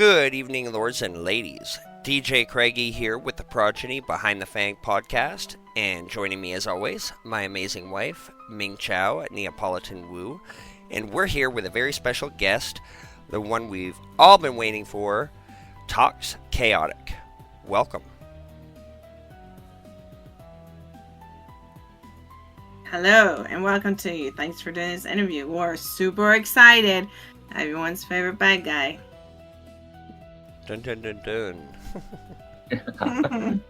Good evening, lords and ladies. DJ CraigE here with the progeny behind the Fang podcast, and joining me as always, my amazing wife, Ming Xiao Neopolitan Wu, and we're here with a very special guest, the one we've all been waiting for, Talks Chaotic. Welcome. Hello, and welcome to you. Thanks for doing this interview. We're super excited. Everyone's favorite bad guy. Dun dun dun dun.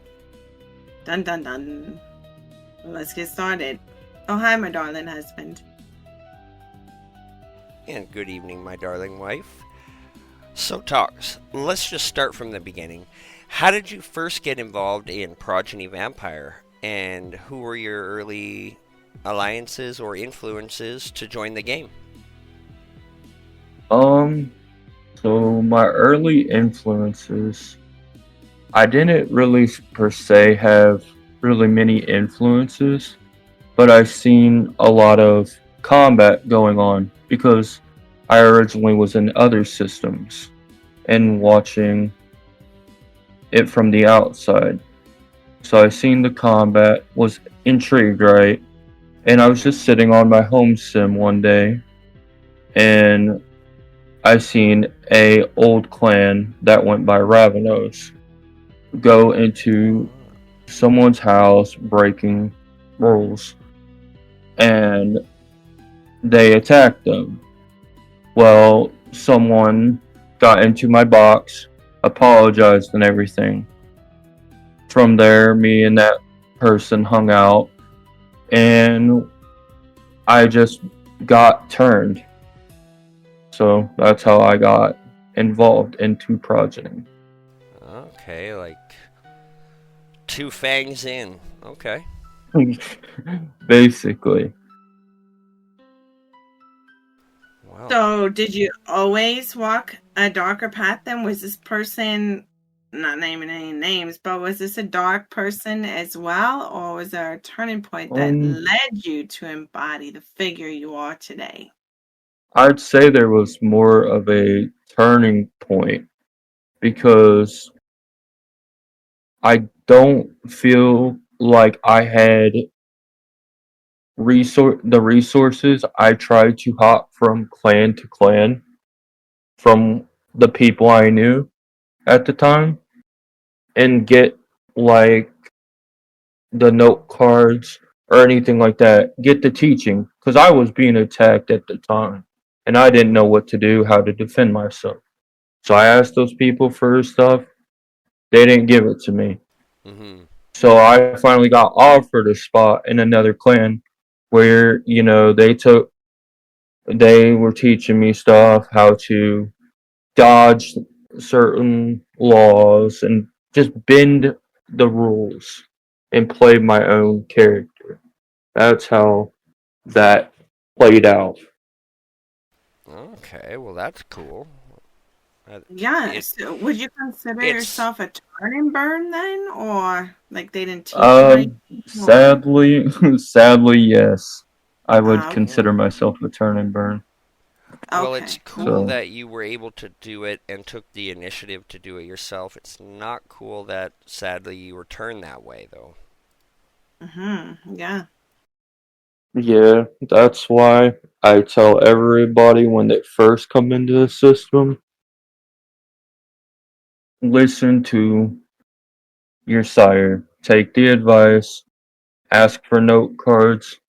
Dun dun dun. Let's get started. Oh, hi, my darling husband. And good evening, my darling wife. So, Talks, let's just start from the beginning. How did you first get involved in Progeny Vampire? And who were your early alliances or influences to join the game? So my early influences, I didn't really per se have really many influences, but I've seen a lot of combat going on because I originally was in other systems and watching it from the outside. So I seen the combat, was intrigued, right? And I was just sitting on my home sim one day, and I seen a old clan that went by Ravenos go into someone's house breaking rules, and they attacked them. Well, someone got into my box, apologized and everything. From there, me and that person hung out, and I just got turned. So that's how I got involved into Progeny. Okay, like two fangs in. Okay. Basically. Wow. So, did you always walk a darker path then? Was this person, not naming any names, but was this a dark person as well? Or was there a turning point that led you to embody the figure you are today? I'd say there was more of a turning point because I don't feel like I had the resources. I tried to hop from clan to clan from the people I knew at the time and get like the note cards or anything like that. Get the teaching because I was being attacked at the time. And I didn't know what to do, how to defend myself. So I asked those people for stuff. They didn't give it to me. Mm-hmm. So I finally got offered a spot in another clan where, they were teaching me stuff, how to dodge certain laws and just bend the rules and play my own character. That's how that played out. Okay, well that's cool. Yeah, so would you consider yourself a turn and burn then? Or like they didn't teach you? Sadly, yes. I would consider myself a turn and burn. Well, it's cool that you were able to do it and took the initiative to do it yourself. It's not cool that, sadly, you were turned that way, though. Yeah. Yeah, that's why I tell everybody when they first come into the system, listen to your sire. Take the advice. Ask for note cards.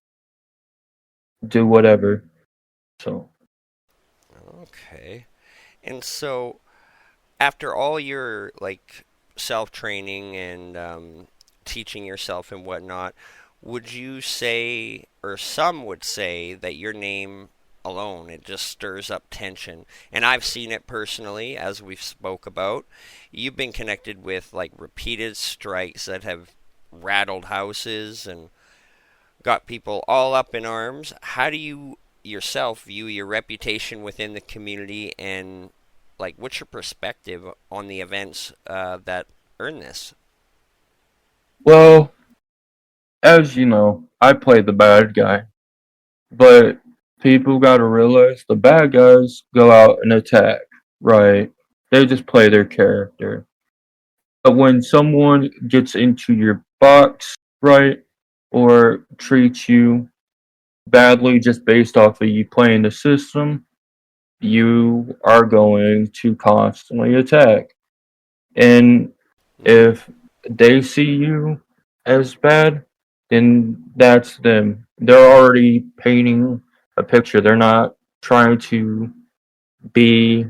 Do whatever. So. Okay. And so, after all your, self-training and teaching yourself and whatnot, would you say, or some would say, that your name alone, it just stirs up tension? And I've seen it personally, as we've spoke about. You've been connected with, repeated strikes that have rattled houses and got people all up in arms. How do you yourself view your reputation within the community, and what's your perspective on the events that earn this? Well, as you know, I play the bad guy, but people gotta realize the bad guys go out and attack, right? they just play their character. But when someone gets into your box, right, or treats you badly just based off of you playing the system, you are going to constantly attack. And Mm-hmm. if they see you as bad, then that's them. They're already painting a picture. They're not trying to be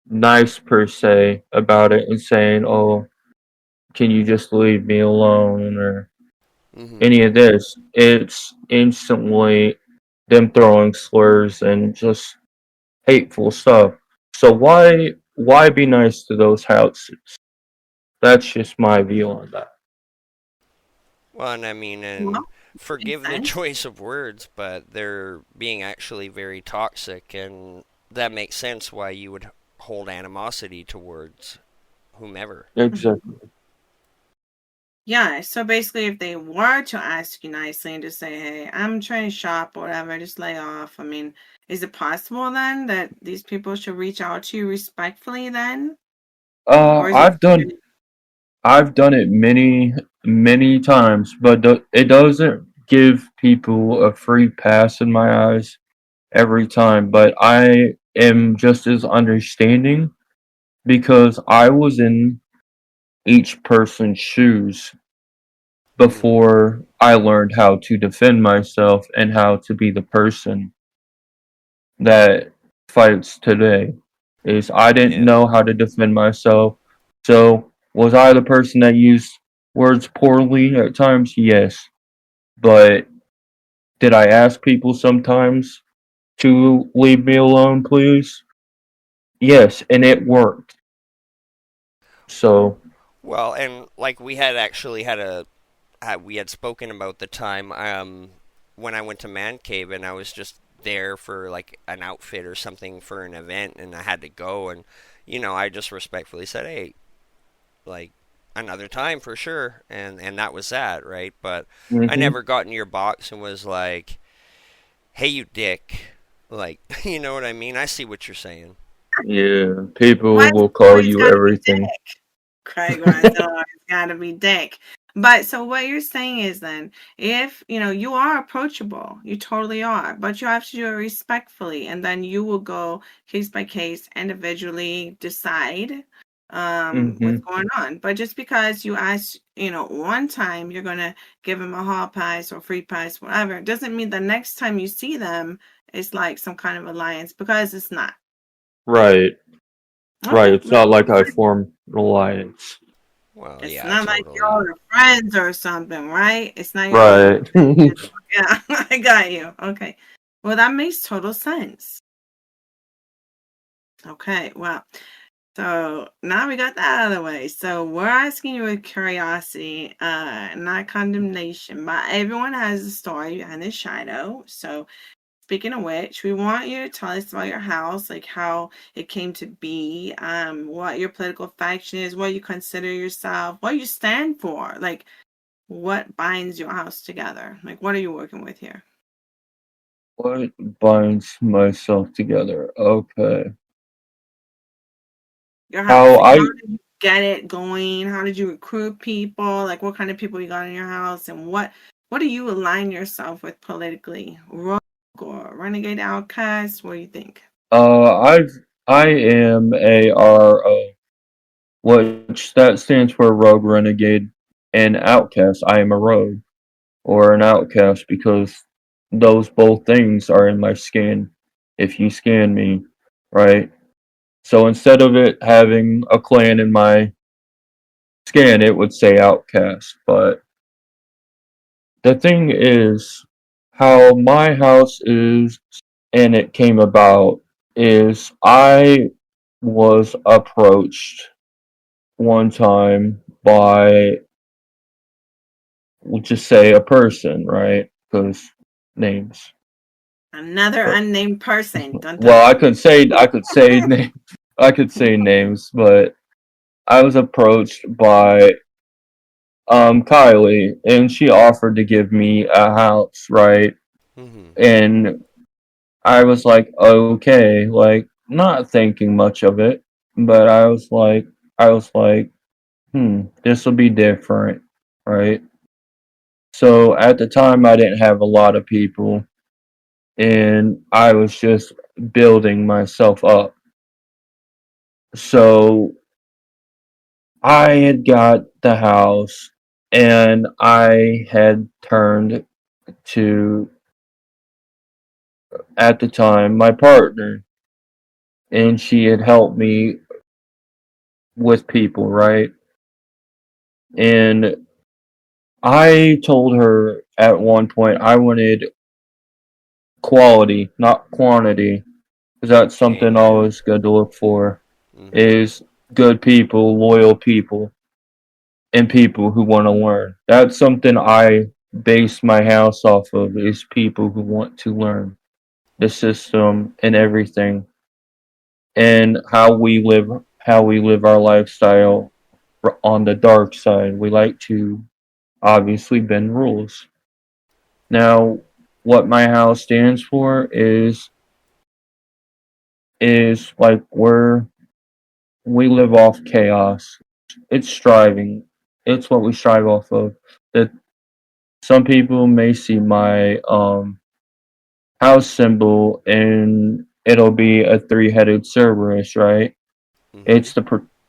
nice per se about it and saying, "Oh, can you just leave me alone?" or Mm-hmm. any of this. It's instantly them throwing slurs and just hateful stuff. So why be nice to those houses? That's just my view on that. Well, and I mean, and Well, makes forgive the sense. choice of words, but they're being actually very toxic, and that makes sense why you would hold animosity towards whomever. Exactly. Yeah, so basically, if they were to ask you nicely and just say, "Hey, I'm trying to shop or whatever, just lay off." I mean, is it possible then that these people should reach out to you respectfully then, Uh, or is it? I've done I've done it many times, but it doesn't give people a free pass in my eyes every time. But I am just as understanding because I was in each person's shoes Mm-hmm. before I learned how to defend myself and how to be the person that fights today. Is I didn't Yeah. know how to defend myself. So was I the person that used words poorly at times? Yes. But did I ask people sometimes to leave me alone, please? Yes, and it worked. So, Well, and like we had actually had we had spoken about the time when I went to Man Cave and I was just there for like an outfit or something for an event and I had to go and I just respectfully said, "Hey, like another time for sure." And that was that, right? But I hmm never got in your box and was like, "Hey, you dick." Like, you know what I mean? I see what you're saying. yeah, Why people is will it call always you got to be everything. Dick? Craig, why is it always got to be Dick? But so what you're saying is then, if you are approachable, you totally are, but you have to do it respectfully, and then you will go case by case, individually decide hmm what's going on. But just because you ask, one time you're gonna give them a hall pass or free pass, whatever, doesn't mean the next time you see them it's like some kind of alliance because it's not. Right, right. Okay, It's not like I formed an alliance. Well, it's yeah, not like totally. y'all are friends or something, right? It's not y'all. Right. Yeah, I got you. Okay. Well, that makes total sense. Okay, well, so now we got that out of the way. So we're asking you with curiosity, not condemnation, but everyone has a story behind the shadow. So speaking of which, we want you to tell us about your house, like how it came to be, what your political faction is, what you consider yourself, what you stand for, like what binds your house together. Like what are you working with here? What binds myself together? Okay. Your house. How Like how I did you get it going? How did you recruit people? Like what kind of people you got in your house, and what do you align yourself with politically? Rogue or renegade outcast? What do you think? I've I am a RO, which that stands for rogue, renegade, and outcast. I am a rogue or an outcast because those both things are in my skin. If you scan me, right? So instead of it having a clan in my scan, it would say outcast. But the thing is, how my house is and it came about is I was approached one time by, we'll just say a person, right? Because names. Another But, unnamed person. Dun well, dun. I could say name, I could say names, but I was approached by Kylie, and she offered to give me a house, right? Mm-hmm. And I was like, okay, like not thinking much of it, but I was like, this will be different, right? So at the time, I didn't have a lot of people, and I was just building myself up. So I had got the house, and I had turned to, at the time, my partner, and she had helped me with people, right? And I told her at one point I wanted quality, not quantity, because that's something Amen. always good to look for. Hmm. Is good people, loyal people, and people who want to learn. That's something I base my house off of. Is people who want to learn the system and everything, and how we live our lifestyle on the dark side. We like to obviously bend rules. Now, what my house stands for is like we live off chaos. It's striving. It's what we strive off of. That some people may see my house symbol and it'll be a three-headed Cerberus, right? Hmm.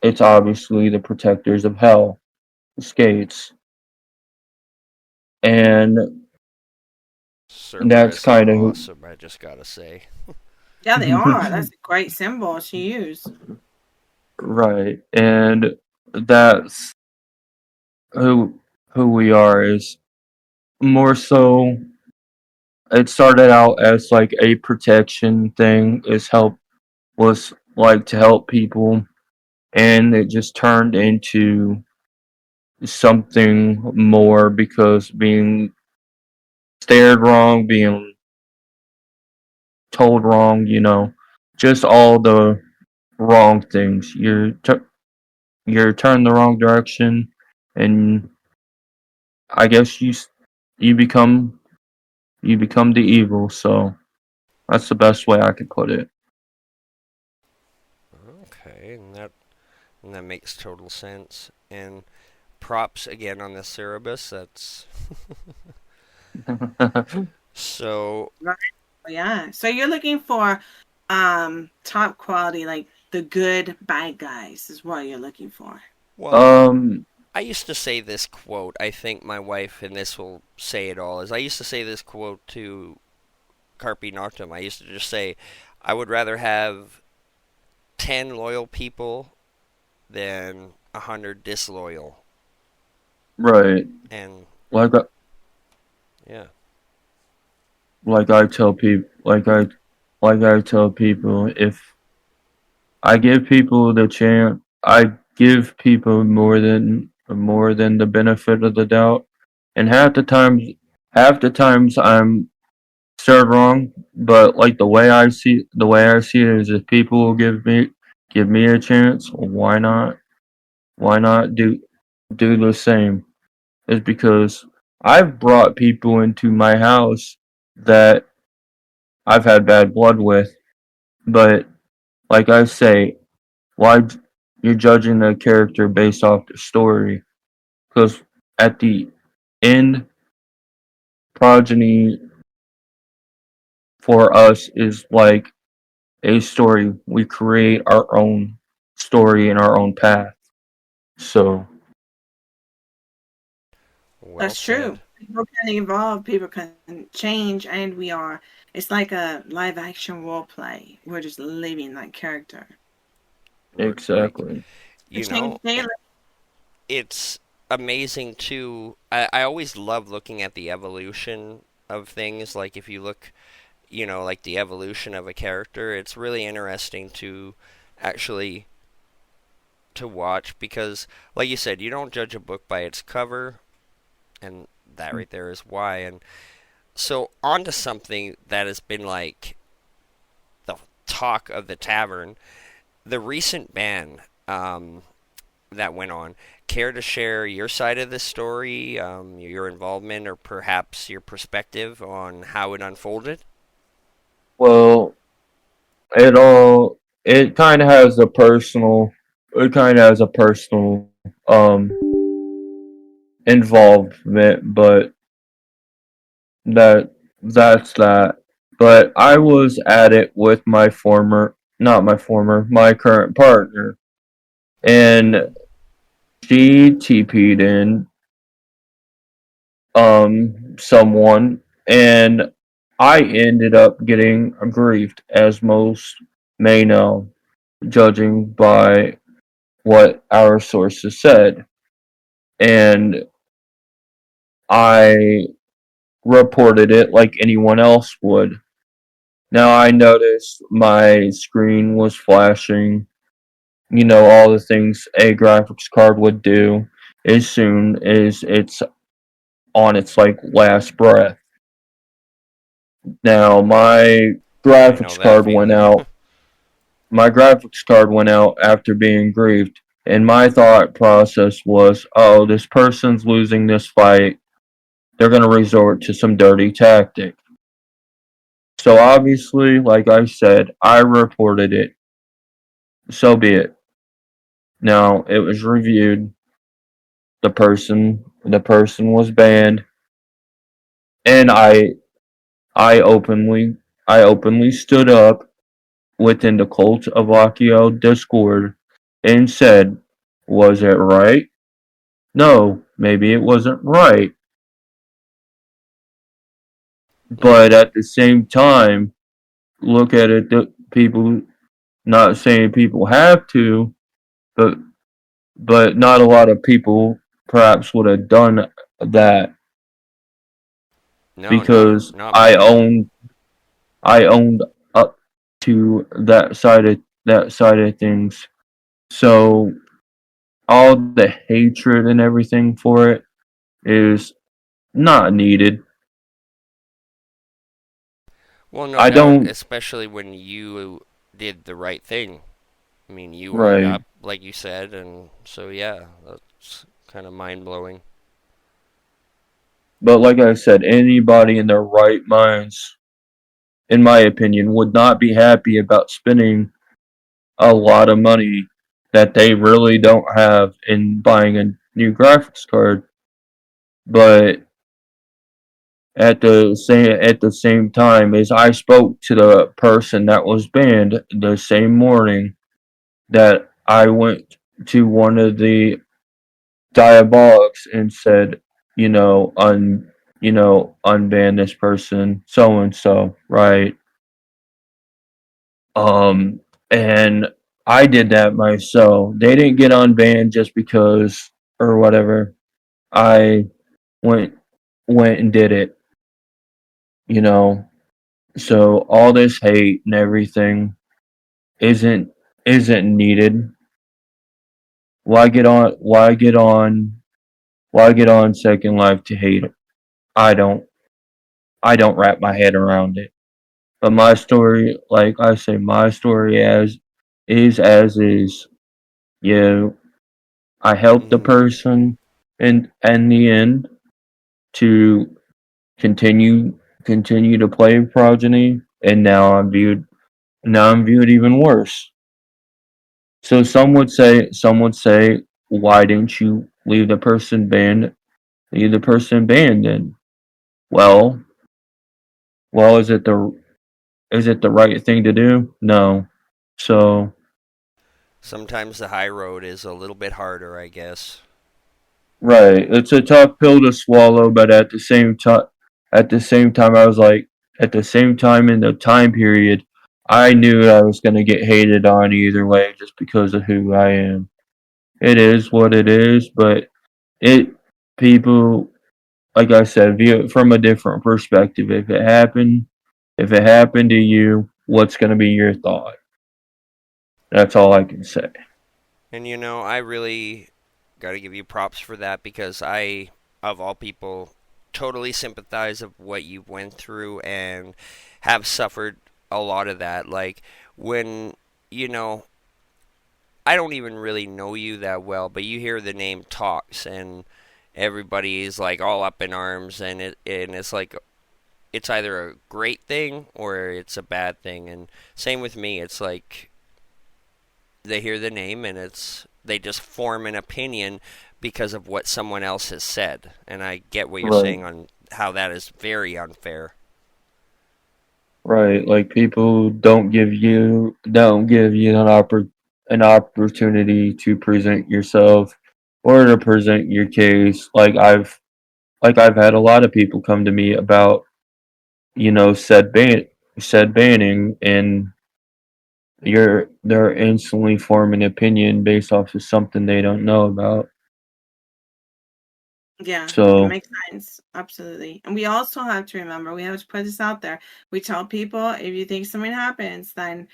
It's obviously the protectors of hell, the skates, and that's Cerberus are kind of awesome, I just gotta say. Yeah, they are. That's a great symbol to use. right, and that's who who we are is more so. It started out as like a protection thing, is help was like to help people, and it just turned into something more because being stared wrong, being told wrong, just all the wrong things. You're turned the wrong direction, and I guess you become the evil. So that's the best way I could put it. Okay, and that makes total sense. And props again on the Cerebus. That's so. Right. Yeah. So you're looking for top quality, like the good bad guys is what you're looking for. Well, um, I used to say this quote. I think my wife, and this will say it all, is I used to say this quote to Carpe Noctem. I used to just say, I would rather have 10 loyal people than 100 disloyal. right. And Like I- yeah. like I tell people, like I tell people, if I give people the chance, I give people more than the benefit of the doubt, and half the times I'm served wrong. But like the way I see it is, if people will give me a chance, why not? Why not do the same? Is because I've brought people into my house that I've had bad blood with, but like I say, why you're judging a character based off the story? Because at the end, progeny for us is like a story. We create our own story and our own path. So Well That's true. said. People can evolve, people can change, and we are. It's like a live action role play. We're just living that character. Like, exactly. We you change know, daily. it's amazing too. I always love looking at the evolution of things. Like, if you look, like the evolution of a character, it's really interesting to actually to watch because, like you said, you don't judge a book by its cover, and that right there is why. And so, on to something that has been like the talk of the tavern, the recent ban that went on. Care to share your side of the story, your involvement, or perhaps your perspective on how it unfolded? Well, it all. it kind of has a personal, it kind of has a personal involvement, but that that's that. But I was at it with my former, not my former, my current partner, and Mm-hmm. she TP'd in someone, and I ended up getting aggrieved, as most may know, judging by what our sources said. And I reported it like anyone else would. Now I noticed my screen was flashing, all the things a graphics card would do as soon as it's on its like last breath. Now I know graphics that card went feeling. out. My graphics card went out after being grieved, and my thought process was, "Oh, this person's losing this fight. They're going to resort to some dirty tactic." So obviously, like I said, I reported it. So be it. Now it was reviewed. The person was banned, and I I openly stood up within the Cult of Akio Discord and said, "Was it right? No, maybe it wasn't right." But Mm-hmm. at the same time, look at it. The people, not saying people have to, but not a lot of people perhaps would have done that No, because not many. I owned up to that side of things. So all the hatred and everything for it is not needed. Well, no I doubt, don't. especially when you did the right thing. I mean, you owned Right. up, like you said, and so yeah, that's kind of mind blowing. But like I said, anybody in their right minds, in my opinion, would not be happy about spending a lot of money that they really don't have in buying a new graphics card. But at the same time, as I spoke to the person that was banned the same morning that I went to one of the diabolics and said, you know, un unban this person, so and so, right? Um, and I did that myself. They didn't get unbanned just because or whatever. I went and did it, you know. So all this hate and everything isn't needed. Why get on? Why get on Second Life to hate it? I don't. I don't wrap my head around it. But my story, like I say, my story as is. Yeah, I helped the Mm-hmm. person in the end to continue to play progeny, and now I'm viewed even worse. So some would say, why didn't you leave the person banned then? Well, is it the right thing to do? No. So Sometimes the high road is a little bit harder, I guess. right, it's a tough pill to swallow, but at the same time, I was like, at the same time in the time period, I knew I was gonna get hated on either way just because of who I am. It is what it is, but it people like I said, view it from a different perspective. If it happened to you, what's gonna be your thought? That's all I can say. And I really got to give you props for that because I, of all people, totally sympathize of what you went through and have suffered a lot of that. Like when you know, I don't even really know you that well, but you hear the name Talks and everybody is like all up in arms and it's like it's either a great thing or it's a bad thing and same with me. It's like They hear the name and they just form an opinion because of what someone else has said. And I get what you're Right. saying on how that is very unfair. Right. Like people don't give you an opportunity to present yourself or to present your case. Like I've had a lot of people come to me about, said banning, and they're instantly forming an opinion based off of something they don't know about. Yeah, it So makes sense. Absolutely. And we also have to remember, we have to put this out there. We tell people if you think something happens, then,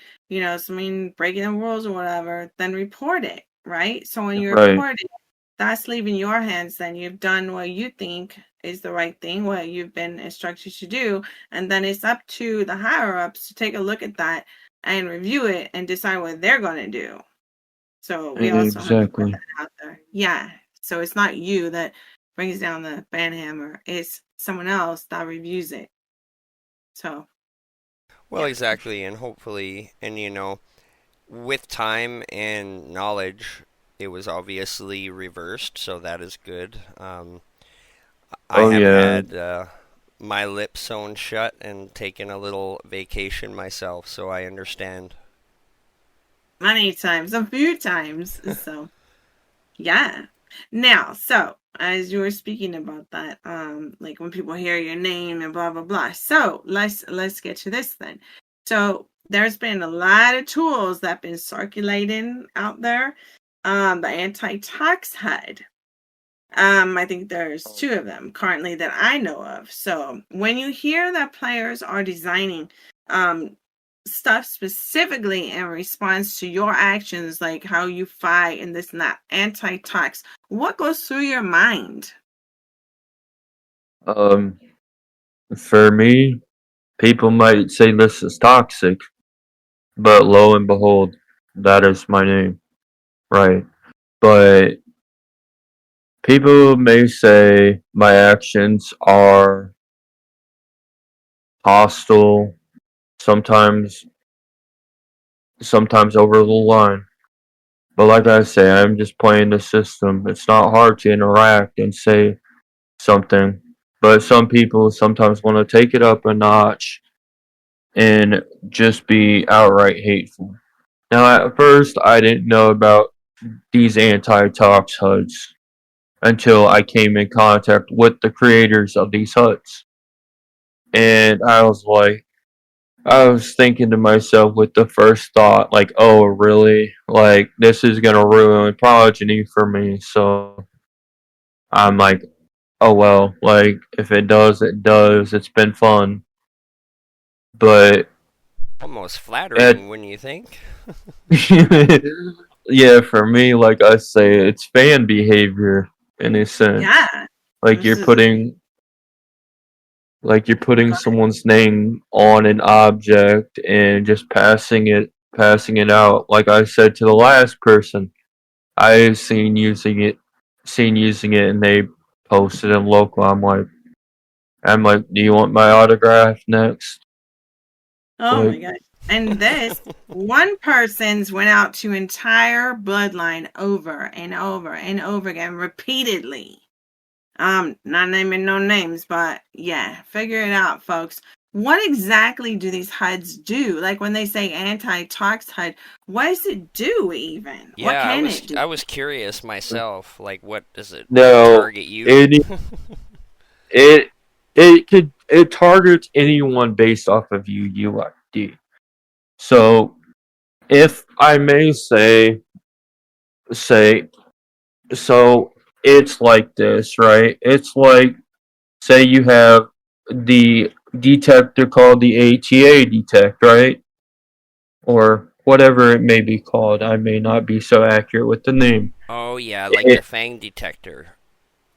something breaking the rules or whatever, then report it, right? So when you right, report it, that's leaving your hands. Then you've done what you think is the right thing, what you've been instructed to do. And then it's up to the higher ups to take a look at that and review it and decide what they're going to do. So we also have to put exactly. that out there. Yeah. So it's not you that brings down the banhammer. It's someone else that reviews it. So Well, yeah. exactly, and hopefully, and with time and knowledge, it was obviously reversed, so that is good. I Oh have yeah, had my lips sewn shut and taken a little vacation myself, so I understand. Many times, a few times. So yeah. Now, so as you were speaking about that, like when people hear your name and blah blah blah. So let's get to this then. So there's been a lot of tools that have been circulating out there. The anti-tox HUD. I think there's two of them currently that I know of. So when you hear that players are designing stuff specifically in response to your actions, like how you fight and this and that, anti-tox, what goes through your mind? um, for me, people might say this is toxic, but lo and behold, that is my name, right? But people may say my actions are hostile, sometimes sometimes over the line. But like I say, I'm just playing the system. It's not hard to interact and say something. But some people sometimes want to take it up a notch and just be outright hateful. Now, at first, I didn't know about these anti-tox HUDs until I came in contact with the creators of these HUDs. And I was thinking to myself with the first thought, like, oh, really? Like, this is going to ruin progeny for me. So I'm like, oh, well, like, if it does, it does. It's been fun. But Almost at, flattering, wouldn't you think? yeah, for me, like I say, it's fan behavior in a sense. Yeah, Like this you're is putting like you're putting go ahead. someone's name on an object and just passing it out. Like I said to the last person, I've seen using it and they posted in local. I'm like, do you want my autograph next? Oh Like my gosh. And this one person's went out to entire bloodline over and over and over again repeatedly. Not naming no names, but yeah, figure it out, folks. What exactly do these HUDs do? Like when they say anti-tox HUD, what does it do even? What Yeah, I can was it do? I was curious myself. Like, what does it no, target you? it it it targets anyone based off of UUID. So if I may say so it's like this, right? It's like say you have the detector called the ATA detect, right? Or whatever it may be called. I may not be so accurate with the name. Oh yeah, like the It, Fang detector.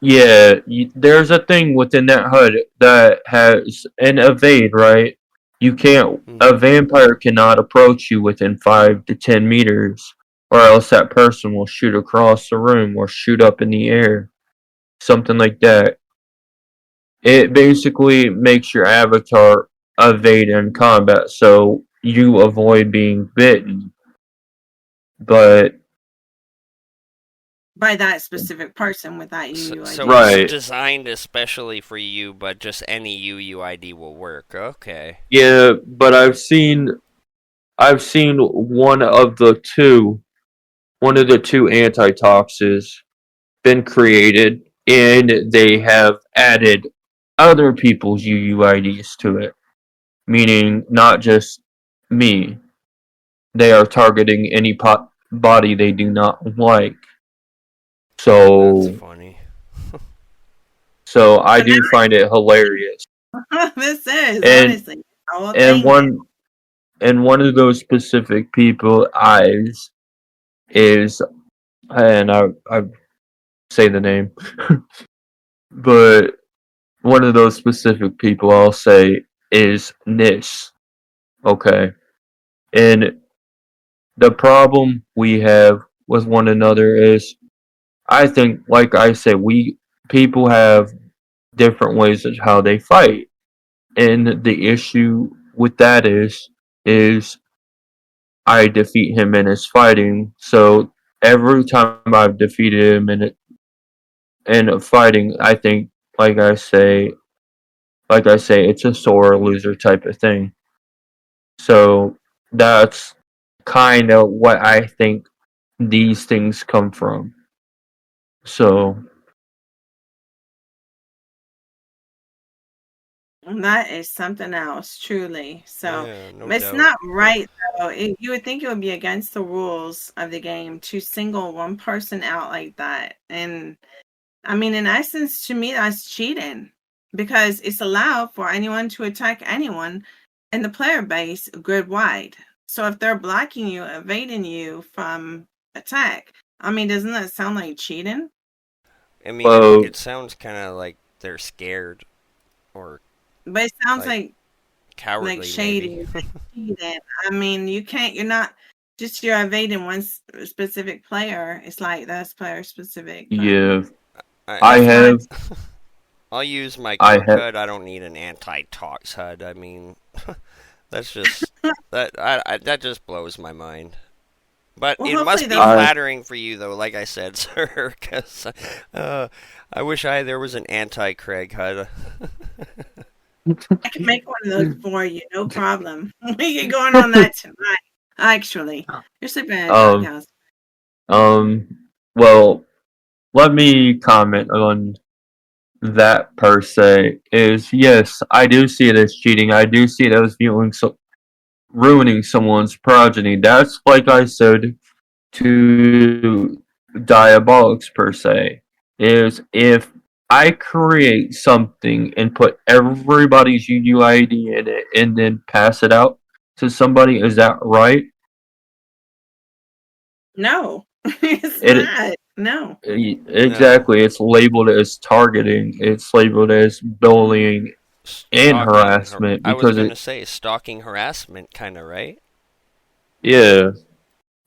yeah, there's a thing within that HUD that has an evade, right? You can't. A Mm-hmm. vampire cannot approach you within 5 to 10 meters, or else that person will shoot across the room or shoot up in the air, something like that. It basically makes your avatar evade in combat, so you avoid being bitten. but by that specific person with that So, UUID. so it's right, designed especially for you, but just any UUID will work. Okay. yeah, but I've seen one of the two antitoxins been created, and they have added other people's UUIDs to it, meaning not just me. They are targeting any body they do not like. That's So, funny. so I So do find it hilarious. this is And honestly the whole and thing. one of those specific people eyes is, and I say the name, but one of those specific people I'll say is Nis. Okay, and the problem we have with one another is, I think, like I said, we people have different ways of how they fight, and the issue with that is I defeat him in his fighting. So every time I've defeated him in a fighting, I think, like I say, it's a sore loser type of thing. So that's kind of what I think these things come from. So That is something else, truly. So Yeah, no it's doubt. not right though. You would think it would be against the rules of the game to single one person out like that. And I mean, in essence, to me, that's cheating because it's allowed for anyone to attack anyone in the player base grid wide. So if they're blocking you, evading you from attack, I mean, doesn't that sound like cheating? I mean, well, it sounds kind of like they're scared or But it sounds like like cowardly, maybe. shady, like cheating. I mean, you can't. You're not just you're evading one specific player. It's like that's player specific, but yeah, I I, it's not. have I'll use my I cork have HUD. I don't need an anti-tox HUD. I mean, that's just that just blows my mind. But Well, it hopefully must be those. I flattering for you, though. Like I said, sir, because I wish there was an anti-Craig HUD. I can make one of those for you, no problem. We get going on that tonight. Actually, you're sleeping in a um doghouse. um well, let me comment on that per se. Is, yes, I do see it as cheating. I do see it as ruining someone's progeny. That's, like I said, to diabolics per se. Is if I create something and put everybody's UUID in it and then pass it out to somebody, is that right? No, it's It not. No. No, exactly. It's labeled as targeting. It's labeled as bullying and stalking. harassment I was because gonna it, say stalking harassment, kind of right. yeah,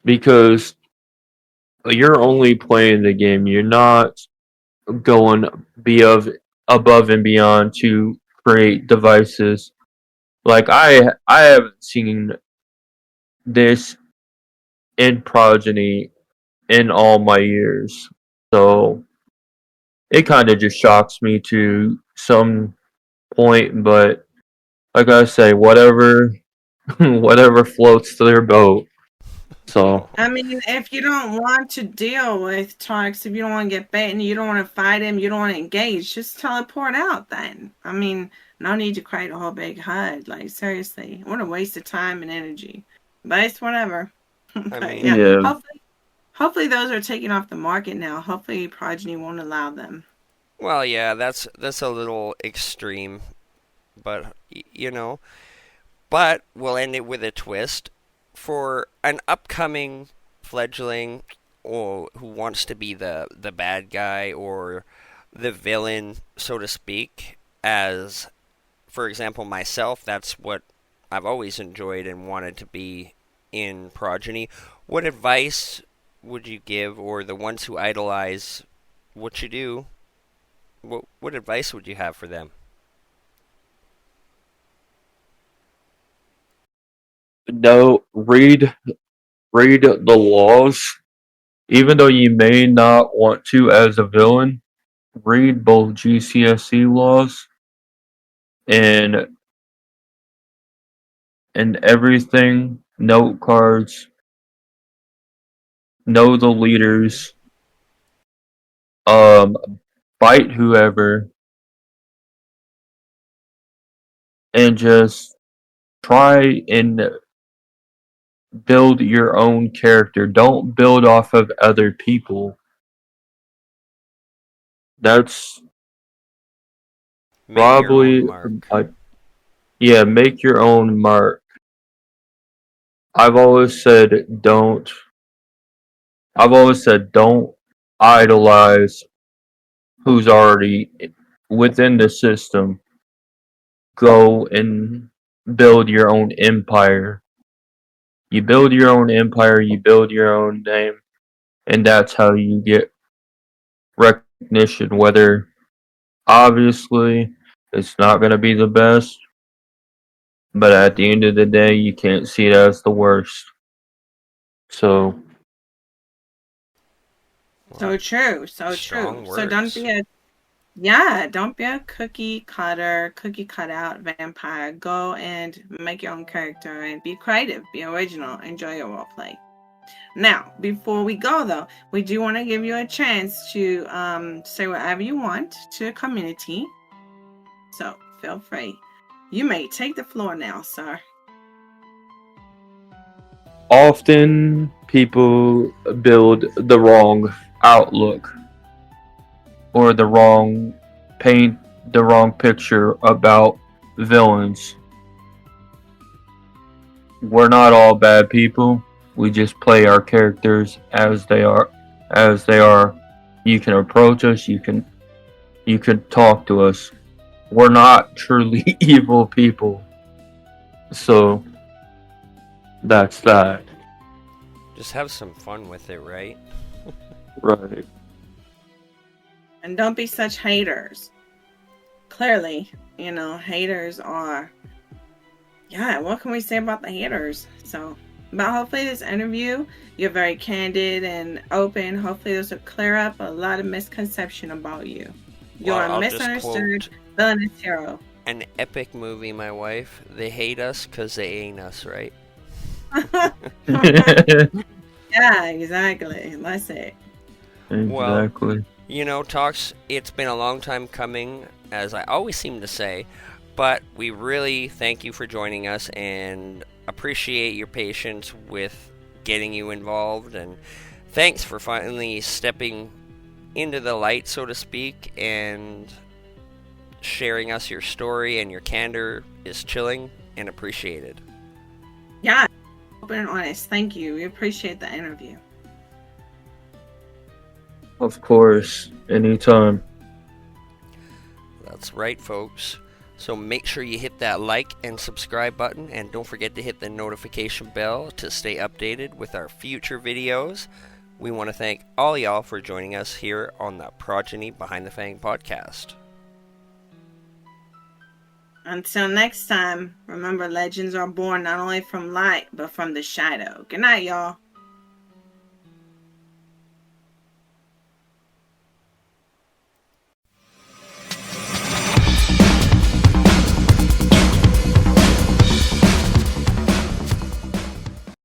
because you're only playing the game. You're not going be of above and beyond to create devices. Like I haven't seen this in progeny in all my years, so it kind of just shocks me to some point. But like I say, whatever whatever floats their boat. So Oh, I mean, if you don't want to deal with Tarks, if you don't want to get bait and you don't want to fight him, you don't want to engage, just teleport out then. I mean, no need to create a whole big HUD. Like, seriously, what a waste of time and energy. But it's whatever. I But mean, yeah, yeah, hopefully those are taken off the market now. Hopefully Progeny won't allow them. well, yeah, that's a little extreme, but you know. But we'll end it with a twist for an upcoming fledgling or who wants to be the bad guy or the villain, so to speak, as for example myself, that's what I've always enjoyed and wanted to be in Progeny. What advice would you give, or the ones who idolize what you do, what advice would you have for them? no, read read the laws. Even though you may not want to as a villain, read both GCSE laws and everything, note cards, know the leaders, um, fight whoever, and just try and build your own character. Don't build off of other people. That's Make your own probably, mark. yeah, make your own mark. I've always said don't. I've always said don't idolize who's already within the system. Go and build your own empire. You build your own empire, you build your own name, and that's how you get recognition. Whether obviously it's not going to be the best, but at the end of the day, you can't see it as the worst. So, So true, so true. Strong So don't words. be don't be a cookie cutter, cookie cutout vampire. Go and make your own character and be creative, be original, enjoy your role play. Now, before we go though, we do want to give you a chance to say whatever you want to the community. So feel free. You may take the floor now, sir. often people build the wrong outlook or paint the wrong picture about villains. We're not all bad people. We just play our characters as they are. As they are. You can approach us. You can talk to us. We're not truly evil people. So that's that. Just have some fun with it, right? Right. And don't be such haters. Clearly, haters are. Yeah, what can we say about the haters? So, but hopefully this interview, you're very candid and open. Hopefully this will clear up a lot of misconception about you. You're Well, a I'll just misunderstood quote villainous hero. an epic movie, my wife. They hate us because they ain't us, right? Yeah, exactly. That's it. Well, Exactly. Talks, it's been a long time coming, as I always seem to say, but we really thank you for joining us and appreciate your patience with getting you involved. And thanks for finally stepping into the light, so to speak, and sharing us your story. And your candor is chilling and appreciated. Yeah, open and honest. Thank you. We appreciate the interview. Of course. Anytime. That's right, folks. So make sure you hit that like and subscribe button, and don't forget to hit the notification bell to stay updated with our future videos. We want to thank all y'all for joining us here on the Progeny Behind the Fang podcast. Until next time, remember legends are born not only from light, but from the shadow. Good night, y'all.